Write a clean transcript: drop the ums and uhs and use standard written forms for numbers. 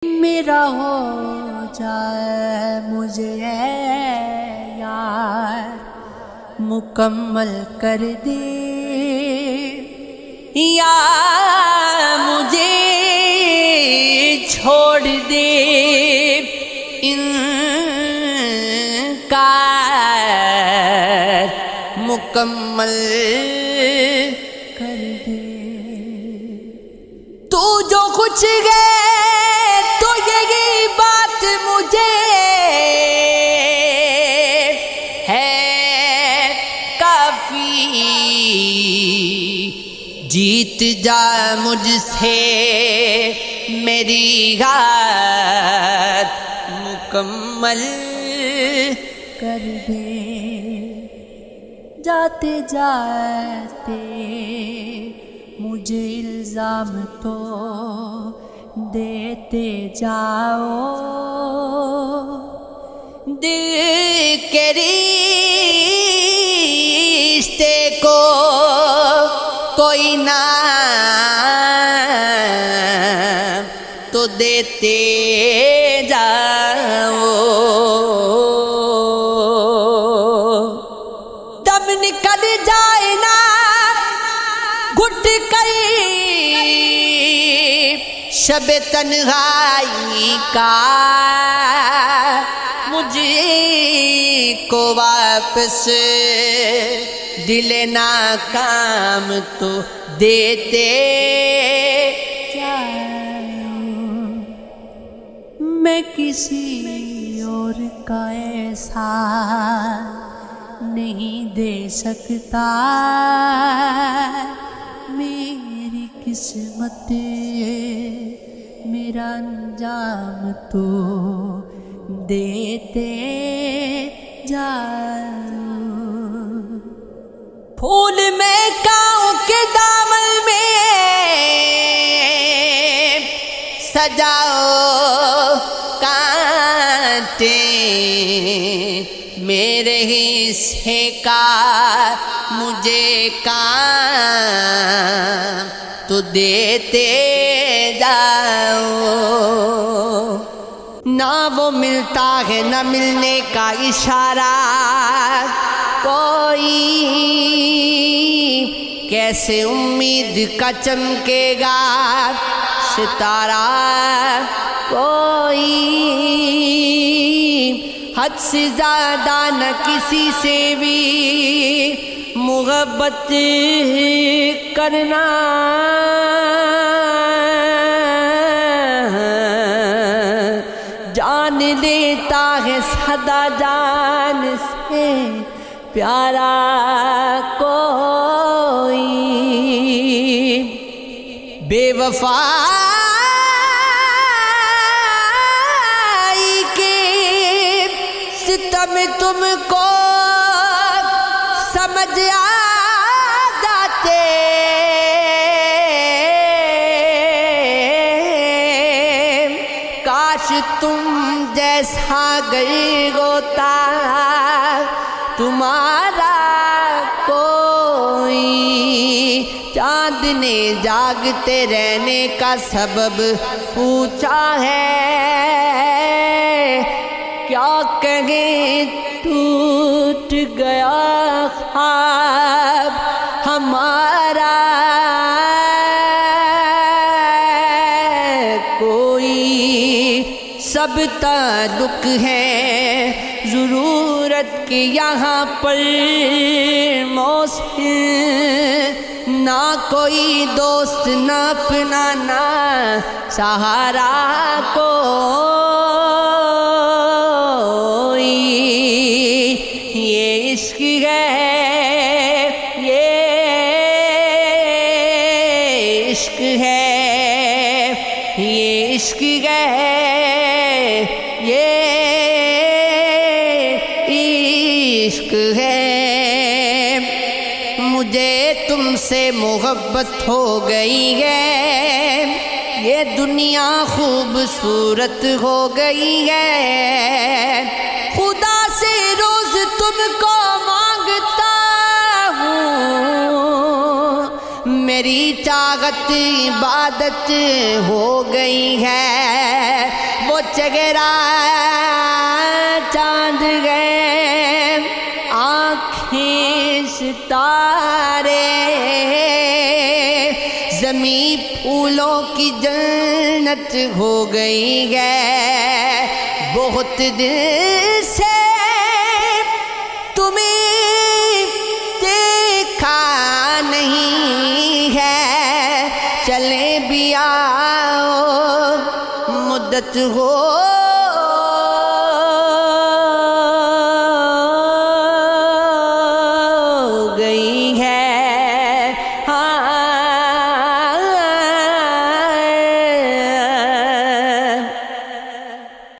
میرا ہو جائے مجھے اے یار مکمل کر دے، یا مجھے چھوڑ دے انکار مکمل کر دے۔ تو جو کچھ گئے تو یہی بات مجھے ہے کافی، جیت جا مجھ سے میری غارت مکمل کر دے۔ جاتے جاتے مجھے الزام تو دیتے جاؤ، دل کے رشتے کو کوئی نام تو دیتے جاؤ۔ دم نکل جائے نا گھٹ کر شب تنہائی کا، مجھے کو واپس دل ناکام تو دیتے جاؤ۔ میں کسی اور کا ایسا نہیں دے سکتا، میری قسمت میرا انجام تو دیتے جاؤ۔ پھول میں کاؤں کے دامن میں سجاؤ کانٹے، میرے حصے کا مجھے کام تو دیتے جاؤ۔ نہ وہ ملتا ہے نہ ملنے کا اشارہ کوئی، کیسے امید کا چمکے گا ستارہ کوئی، حد سے زیادہ نہ کسی سے بھی محبت کرنا، جان لیتا ہے سدا جان سے پیارا کوئی، بے وفائی کے ستم تم کو سمجھ آ جاتے، کاش تم جیسا گئی ہوتا تمہارا کوئی، چاند نے جاگتے رہنے کا سبب پوچھا ہے، کیا کہیں ٹوٹ گیا خواب ہمارا کوئی، سب تعلق ہے ضرورت کے یہاں پر موصل، نہ کوئی دوست نہ اپنا نہ سہارا کوئی، یہ عشق ہے یہ عشق ہے یہ عشق ہے یہ عشق ہے۔ مجھے تم سے محبت ہو گئی ہے، یہ دنیا خوبصورت ہو گئی ہے، خدا سے روز تم کو مانگتا ہوں، میری چاہت عبادت ہو گئی ہے، چگرا چاند گئے آنکھیں ستارے، زمین پھولوں کی جنت ہو گئی ہے، بہت دن سے تمہیں دیکھا نہیں ہے، چلے بھی آؤ مدت ہو